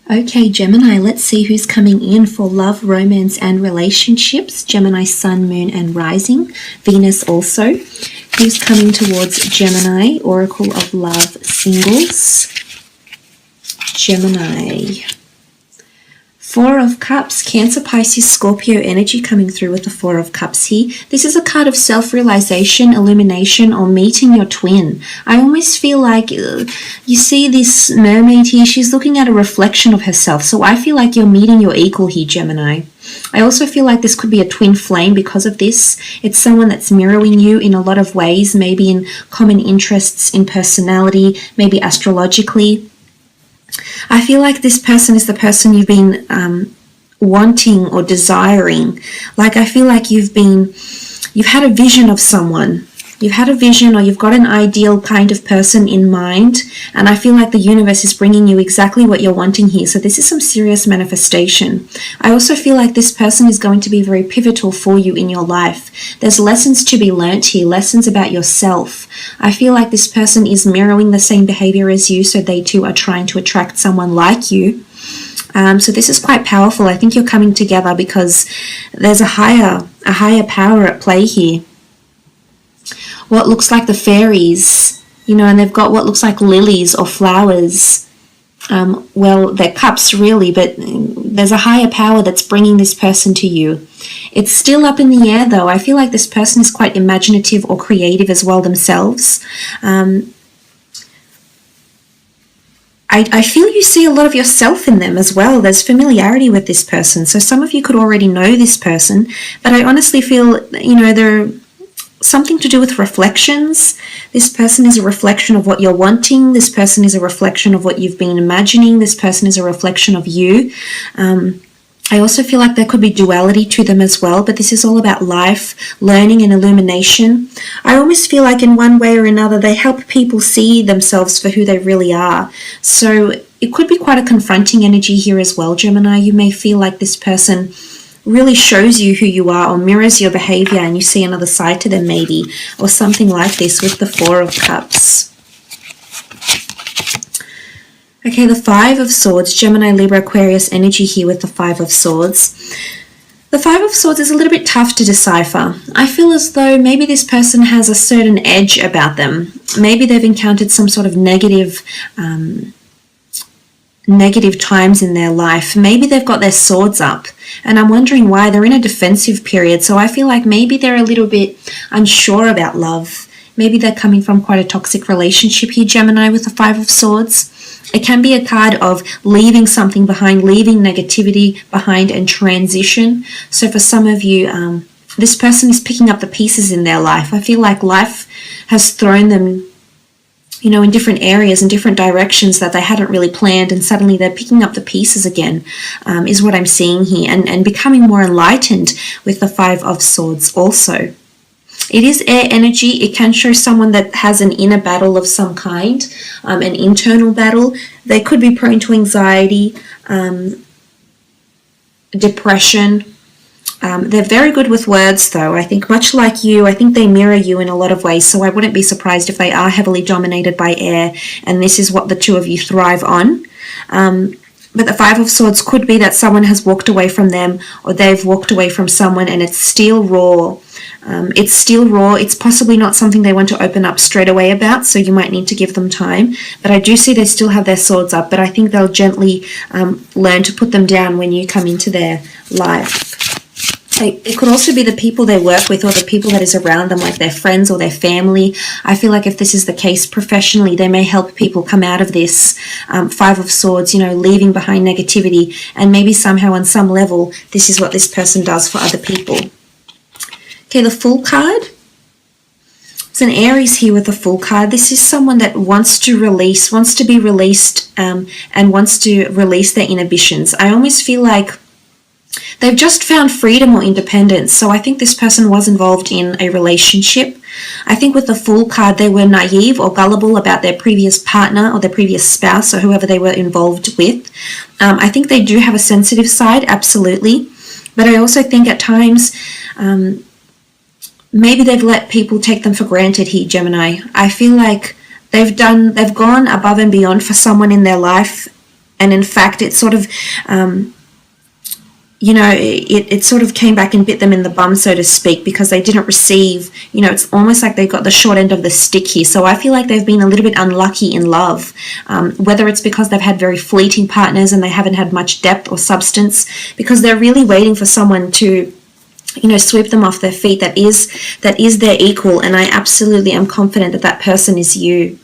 Okay, Gemini, let's see who's coming in for love, romance, and relationships. Gemini, Sun, Moon, and Rising. Venus also. Who's coming towards Gemini? Oracle of Love, Singles. Gemini. Four of Cups, Cancer, Pisces, Scorpio energy coming through with the Four of Cups here. This is a card of self-realization, illumination, or meeting your twin. I almost feel like you see this mermaid here. She's looking at a reflection of herself. So I feel like you're meeting your equal here, Gemini. I also feel like this could be a twin flame because of this. It's someone that's mirroring you in a lot of ways, maybe in common interests, in personality, maybe astrologically. I feel like this person is the person you've been wanting or desiring. Like I feel like you've had a vision of someone. You've had a vision, or you've got an ideal kind of person in mind, and I feel like the universe is bringing you exactly what you're wanting here. So this is some serious manifestation. I also feel like this person is going to be very pivotal for you in your life. There's lessons to be learnt here, lessons about yourself. I feel like this person is mirroring the same behavior as you, so they too are trying to attract someone like you. So this is quite powerful. I think you're coming together because there's a higher power at play here. What looks like the fairies, and they've got what looks like lilies or flowers. Well, they're cups really, but there's a higher power that's bringing this person to you. It's still up in the air though. I feel like this person is quite imaginative or creative as well themselves. I feel you see a lot of yourself in them as well. There's familiarity with this person. So some of you could already know this person, but I honestly feel, they're something to do with reflections. This person is a reflection of what you're wanting. This person is a reflection of what you've been imagining. This person is a reflection of you. I also feel like there could be duality to them as well, but this is all about life, learning, and illumination. I almost feel like in one way or another, they help people see themselves for who they really are. So it could be quite a confronting energy here as well, Gemini. You may feel like this person really shows you who you are or mirrors your behavior, and you see another side to them maybe, or something like this with the Four of Cups. Okay, the Five of Swords, Gemini, Libra, Aquarius energy here with the Five of Swords. The Five of Swords is a little bit tough to decipher. I feel as though maybe this person has a certain edge about them. Maybe they've encountered some sort of negative times in their life. Maybe they've got their swords up, and I'm wondering why. They're in a defensive period, so I feel like maybe they're a little bit unsure about love. Maybe they're coming from quite a toxic relationship here, Gemini, with the Five of Swords. It can be a card of leaving something behind, leaving negativity behind, and transition. So for some of you, this person is picking up the pieces in their life. I feel like life has thrown them in different areas and different directions that they hadn't really planned, and suddenly they're picking up the pieces again, is what I'm seeing here, and becoming more enlightened with the Five of Swords also. It is air energy. It can show someone that has an inner battle of some kind, an internal battle. They could be prone to anxiety, depression. They're very good with words though. I think much like you, I think they mirror you in a lot of ways, so I wouldn't be surprised if they are heavily dominated by air, and this is what the two of you thrive on. But the Five of Swords could be that someone has walked away from them, or they've walked away from someone, and it's still raw. It's possibly not something they want to open up straight away about, so you might need to give them time. But I do see they still have their swords up, but I think they'll gently learn to put them down when you come into their life. It could also be the people they work with, or the people that is around them, like their friends or their family. I feel like if this is the case professionally, they may help people come out of this. Five of Swords, leaving behind negativity, and maybe somehow on some level, this is what this person does for other people. Okay, the Fool card. It's an Aries here with the Fool card. This is someone that wants to be released, and wants to release their inhibitions. I almost feel like they've just found freedom or independence. So I think this person was involved in a relationship. I think with the Fool card, they were naive or gullible about their previous partner or their previous spouse or whoever they were involved with. I think they do have a sensitive side, absolutely. But I also think at times, maybe they've let people take them for granted here, Gemini. I feel like they've gone above and beyond for someone in their life, And in fact, it sort of, you know, it sort of came back and bit them in the bum, so to speak, because they didn't receive, you know, it's almost like they got the short end of the stick here. So I feel like they've been a little bit unlucky in love, whether it's because they've had very fleeting partners and they haven't had much depth or substance, because they're really waiting for someone to, you know, sweep them off their feet that is their equal. And I absolutely am confident that that person is you.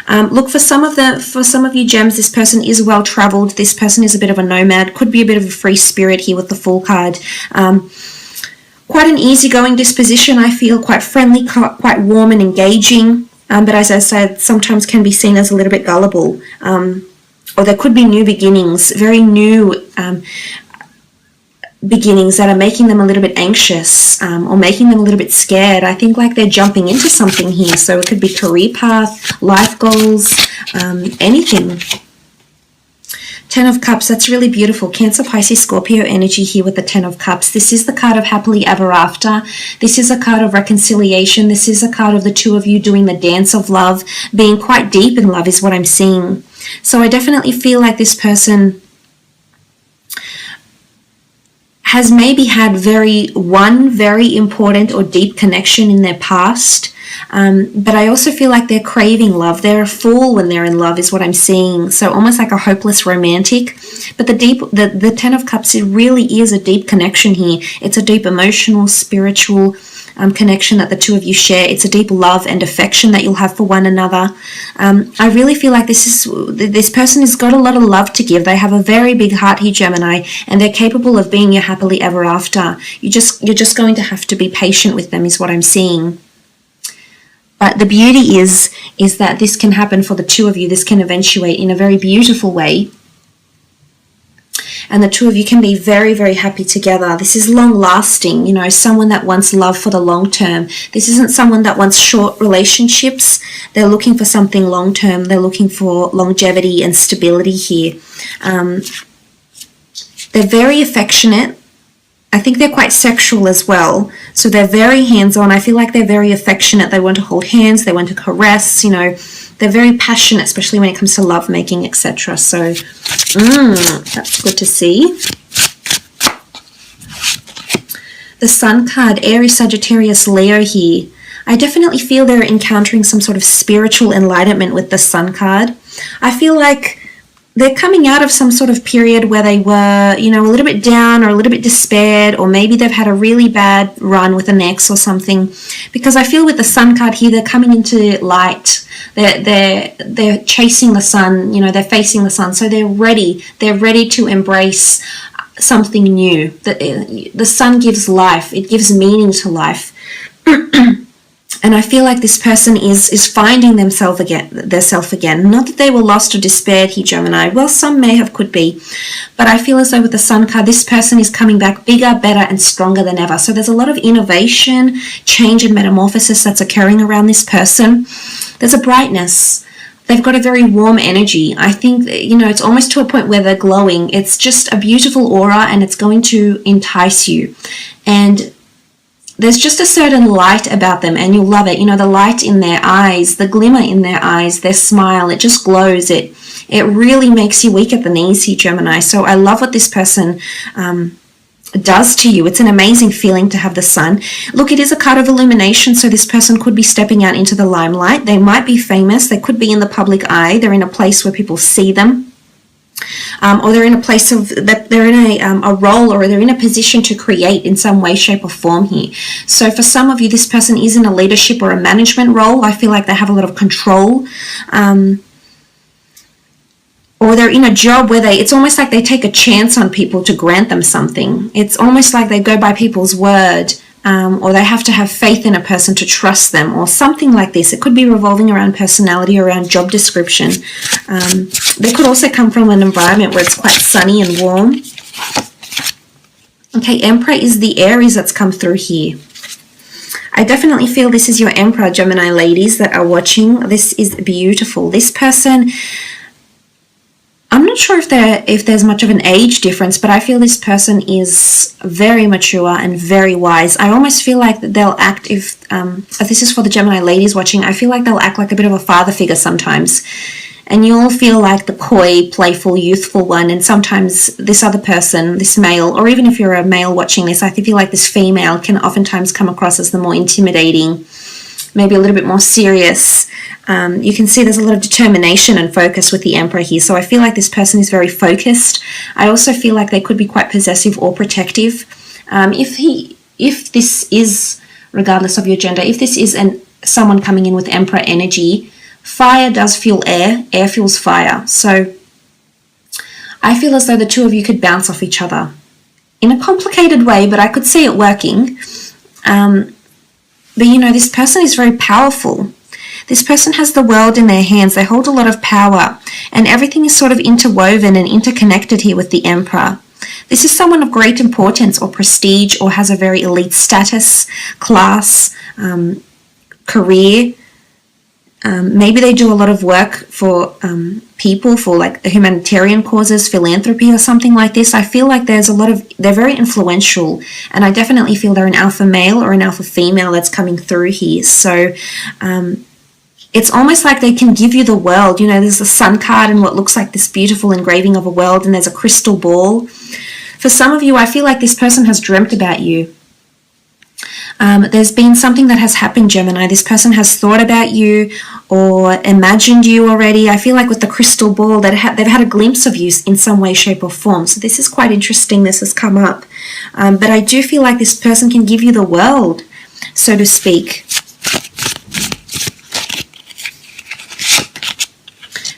Look, for some of you gems, this person is well traveled. This person is a bit of a nomad, could be a bit of a free spirit here with the Fool card. Quite an easygoing disposition, I feel, quite friendly, quite warm and engaging, but as I said, sometimes can be seen as a little bit gullible, or there could be new beginnings, very new beginnings that are making them a little bit anxious, or making them a little bit scared. I think like they're jumping into something here, so it could be career path, life goals, anything. 10 of Cups, that's really beautiful. Cancer, Pisces, Scorpio energy here with the 10 of Cups. This is the card of happily ever after. This is a card of reconciliation. This is a card of the two of you doing the dance of love, being quite deep in love is what I'm seeing. So I definitely feel like this person has maybe had one very important or deep connection in their past, but I also feel like they're craving love. They're a fool when they're in love is what I'm seeing, so almost like a hopeless romantic. But the 10 of Cups, it really is a deep connection here. It's a deep emotional, spiritual connection that the two of you share. It's a deep love and affection that you'll have for one another. I really feel like this person has got a lot of love to give. They have a very big heart here, Gemini, and they're capable of being your happily ever after. You're just going to have to be patient with them is what I'm seeing. But the beauty is that this can happen for the two of you. This can eventuate in a very beautiful way. And the two of you can be very, very happy together. This is long-lasting, you know, someone that wants love for the long term. This isn't someone that wants short relationships. They're looking for something long-term. They're looking for longevity and stability here. They're very affectionate. I think they're quite sexual as well. So they're very hands-on. I feel like they're very affectionate. They want to hold hands. They want to caress, you know. They're very passionate, especially when it comes to lovemaking, etc. So, that's good to see. The Sun card, Aries, Sagittarius, Leo here. I definitely feel they're encountering some sort of spiritual enlightenment with the Sun card. I feel like they're coming out of some sort of period where they were, you know, a little bit down or a little bit despaired, or maybe they've had a really bad run with an ex or something. Because I feel with the Sun card here, they're coming into light. They're chasing the sun, you know, they're facing the sun, so they're ready to embrace something new. The sun gives life, it gives meaning to life. And I feel like this person is finding themselves again. Not that they were lost or despaired here, Gemini. Well, some may have, could be. But I feel as though with the Sun card, this person is coming back bigger, better, and stronger than ever. So there's a lot of innovation, change, and metamorphosis that's occurring around this person. There's a brightness. They've got a very warm energy. I think, you know, it's almost to a point where they're glowing. It's just a beautiful aura, and it's going to entice you. And there's just a certain light about them, and you'll love it. You know, the light in their eyes, the glimmer in their eyes, their smile, it just glows. It really makes you weak at the knees here, Gemini. So I love what this person does to you. It's an amazing feeling to have the sun. Look, it is a card of illumination, so this person could be stepping out into the limelight. They might be famous. They could be in the public eye. They're in a place where people see them. Or they're in a place of that they're in a role, or they're in a position to create in some way, shape, or form here. So for some of you, this person is in a leadership or a management role. I feel like they have a lot of control, or they're in a job where it's almost like they take a chance on people to grant them something. It's almost like they go by people's word. Or they have to have faith in a person to trust them, or something like this. It could be revolving around personality, around job description. They could also come from an environment where it's quite sunny and warm. Okay, Emperor is the Aries that's come through here. I definitely feel this is your Emperor, Gemini ladies that are watching. This is beautiful. This person, I'm not sure if there's much of an age difference, but I feel this person is very mature and very wise. I almost feel like they'll act, if this is for the Gemini ladies watching, I feel like they'll act like a bit of a father figure sometimes. and you'll feel like the coy, playful, youthful one, and sometimes this other person, this male, or even if you're a male watching this, I feel like this female can oftentimes come across as the more intimidating, maybe a little bit more serious. You can see there's a lot of determination and focus with the Emperor here, so I feel like this person is very focused. I also feel like they could be quite possessive or protective. If this is, regardless of your gender, if this is someone coming in with Emperor energy, fire does fuel air, air fuels fire. So I feel as though the two of you could bounce off each other in a complicated way, but I could see it working. But you know, this person is very powerful. This person has the world in their hands. They hold a lot of power, and everything is sort of interwoven and interconnected here with the Emperor. This is someone of great importance or prestige, or has a very elite status, class, career. Maybe they do a lot of work for people, for like the humanitarian causes, philanthropy or something like this. I feel like they're very influential, and I definitely feel they're an alpha male or an alpha female that's coming through here. So it's almost like they can give you the world. You know, there's a sun card and what looks like this beautiful engraving of a world, and there's a crystal ball. For some of you, I feel like this person has dreamt about you. There's been something that has happened, Gemini. This person has thought about you or imagined you already. I feel like with the crystal ball, they've had a glimpse of you in some way, shape, or form. So this is quite interesting. This has come up. But I do feel like this person can give you the world, so to speak.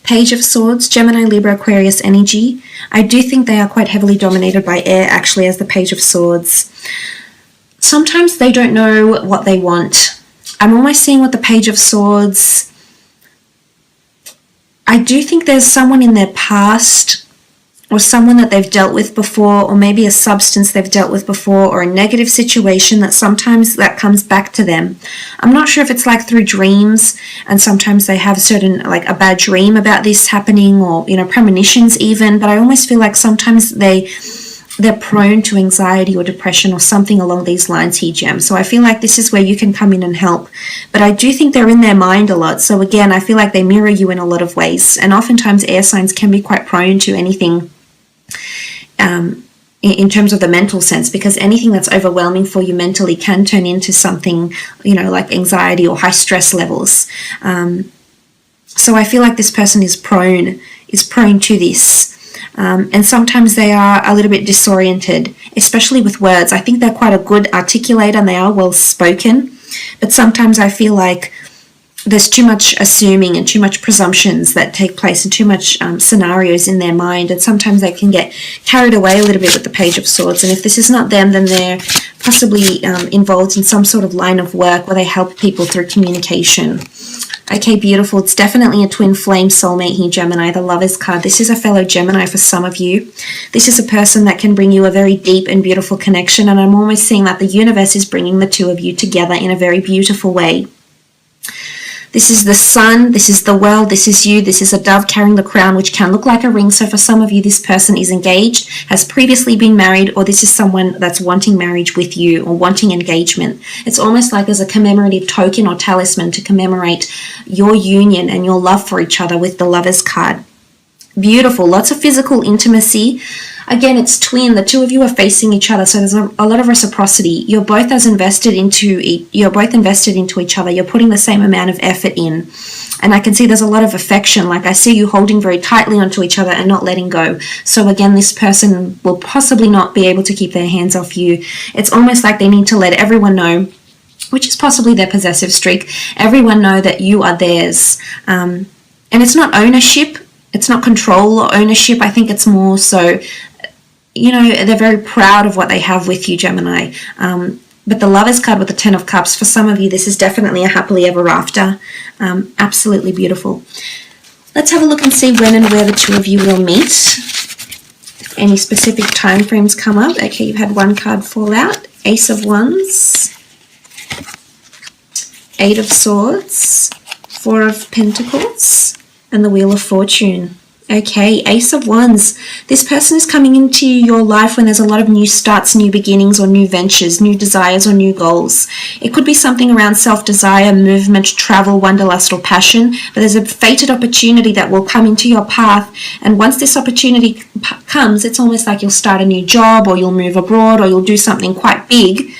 Page of Swords, Gemini, Libra, Aquarius energy. I do think they are quite heavily dominated by air, actually, as the Page of Swords. Sometimes they don't know what they want. I'm almost seeing with the Page of Swords, I do think there's someone in their past, or someone that they've dealt with before, or maybe a substance they've dealt with before, or a negative situation that sometimes that comes back to them. I'm not sure if it's like through dreams, and sometimes they have like a bad dream about this happening, or, you know, premonitions even, but I almost feel like sometimes they're prone to anxiety or depression or something along these lines here, Gem. So I feel like this is where you can come in and help. But I do think they're in their mind a lot. So again, I feel like they mirror you in a lot of ways. And oftentimes air signs can be quite prone to anything in terms of the mental sense, because anything that's overwhelming for you mentally can turn into something, you know, like anxiety or high stress levels. So I feel like this person is prone to this. And sometimes they are a little bit disoriented, especially with words. I think they're quite a good articulator and they are well spoken, but sometimes I feel like there's too much assuming and too much presumptions that take place, and too much scenarios in their mind, and sometimes they can get carried away a little bit with the Page of Swords. And if this is not them, then they're possibly involved in some sort of line of work where they help people through communication. Okay, beautiful. It's definitely a twin flame soulmate here, Gemini, the Lovers card. This is a fellow Gemini for some of you. This is a person that can bring you a very deep and beautiful connection, and I'm almost seeing that the universe is bringing the two of you together in a very beautiful way. This is the sun, this is the world, this is you, this is a dove carrying the crown, which can look like a ring. So for some of you, this person is engaged, has previously been married, or this is someone that's wanting marriage with you or wanting engagement. It's almost like as a commemorative token or talisman to commemorate your union and your love for each other with the Lovers card. Beautiful, lots of physical intimacy. Again, it's twin. The two of you are facing each other, so there's a lot of reciprocity. You're both invested into each other. You're putting the same amount of effort in, and I can see there's a lot of affection. Like I see you holding very tightly onto each other and not letting go. So again, this person will possibly not be able to keep their hands off you. It's almost like they need to let everyone know, which is possibly their possessive streak. Everyone know that you are theirs, and it's not ownership. It's not control or ownership. I think it's more so, you know, they're very proud of what they have with you, Gemini. But the Lovers card with the Ten of Cups, for some of you, this is definitely a happily ever after. Absolutely beautiful. Let's have a look and see when and where the two of you will meet. If any specific time frames come up. Okay, you've had one card fall out. Ace of Wands. Eight of Swords. Four of Pentacles. And the Wheel of Fortune. Okay, Ace of Wands. This person is coming into your life when there's a lot of new starts, new beginnings, or new ventures, new desires, or new goals. It could be something around self-desire, movement, travel, wanderlust, or passion, but there's a fated opportunity that will come into your path, and once this opportunity comes, it's almost like you'll start a new job, or you'll move abroad, or you'll do something quite big.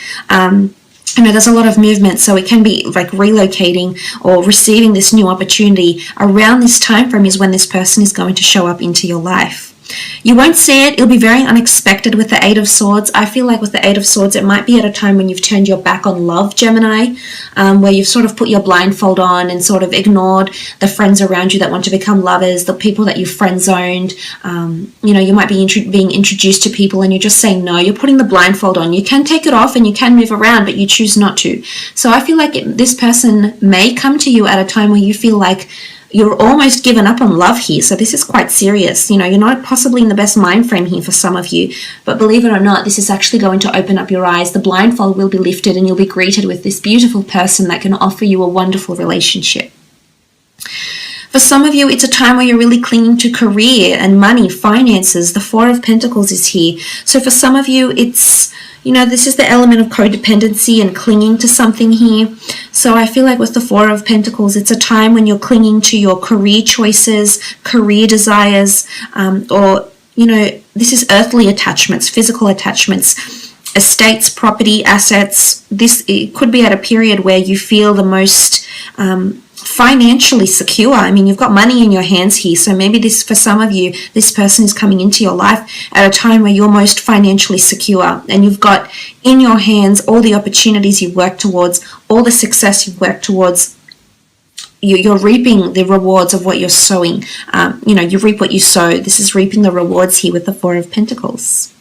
There's a lot of movement, so it can be like relocating or receiving this new opportunity. Around this time frame is when this person is going to show up into your life. You won't see it. It'll be very unexpected with the Eight of Swords. I feel like with the Eight of Swords, it might be at a time when you've turned your back on love, Gemini, where you've sort of put your blindfold on and sort of ignored the friends around you that want to become lovers, the people that you've friend-zoned. You might be being introduced to people and you're just saying no. You're putting the blindfold on. You can take it off and you can move around, but you choose not to. So I feel like this person may come to you at a time where you feel like you're almost given up on love here. So this is quite serious. You're not possibly in the best mind frame here for some of you, but believe it or not, this is actually going to open up your eyes. The blindfold will be lifted and you'll be greeted with this beautiful person that can offer you a wonderful relationship. For some of you, it's a time where you're really clinging to career and money, finances. The Four of Pentacles is here. So for some of you, it's, this is the element of codependency and clinging to something here. So I feel like with the Four of Pentacles, it's a time when you're clinging to your career choices, career desires, or this is earthly attachments, physical attachments, estates, property, assets. It could be at a period where you feel the most financially secure. You've got money in your hands here, so maybe for some of you, this person is coming into your life at a time where you're most financially secure and you've got in your hands all the opportunities you've worked towards, all the success you've worked towards. You're reaping the rewards of what you're sowing. You reap what you sow. This is reaping the rewards here with the Four of Pentacles.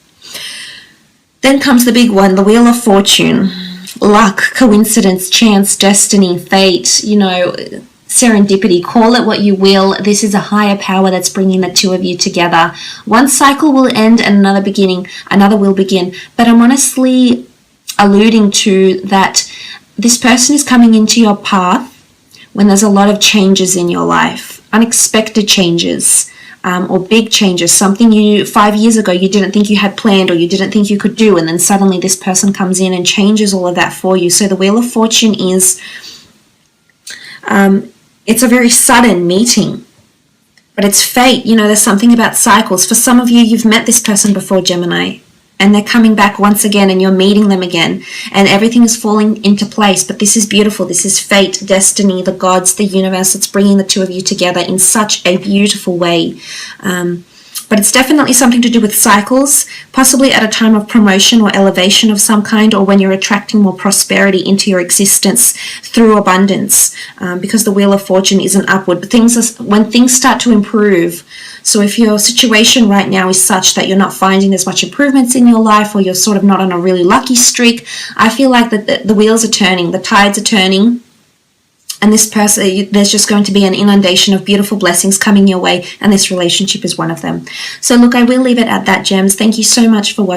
Then comes the big one, the Wheel of Fortune. Luck, coincidence, chance, destiny, fate, serendipity, call it what you will. This is a higher power that's bringing the two of you together. One cycle will end and another will begin. But I'm honestly alluding to that this person is coming into your path when there's a lot of changes in your life, unexpected changes. Or big changes, something 5 years ago you didn't think you had planned or you didn't think you could do, and then suddenly this person comes in and changes all of that for you. So the Wheel of Fortune is, it's a very sudden meeting, but it's fate. There's something about cycles. For some of you, you've met this person before, Gemini, and they're coming back once again and you're meeting them again and everything is falling into place. But this is beautiful. This is fate, destiny, the gods, the universe. It's bringing the two of you together in such a beautiful way. But it's definitely something to do with cycles, possibly at a time of promotion or elevation of some kind, or when you're attracting more prosperity into your existence through abundance, because the Wheel of Fortune is an upward. But when things start to improve. So if your situation right now is such that you're not finding as much improvements in your life, or you're sort of not on a really lucky streak, I feel like that the wheels are turning, the tides are turning. And this person, there's just going to be an inundation of beautiful blessings coming your way, and this relationship is one of them. So look, I will leave it at that, Gems. Thank you so much for watching.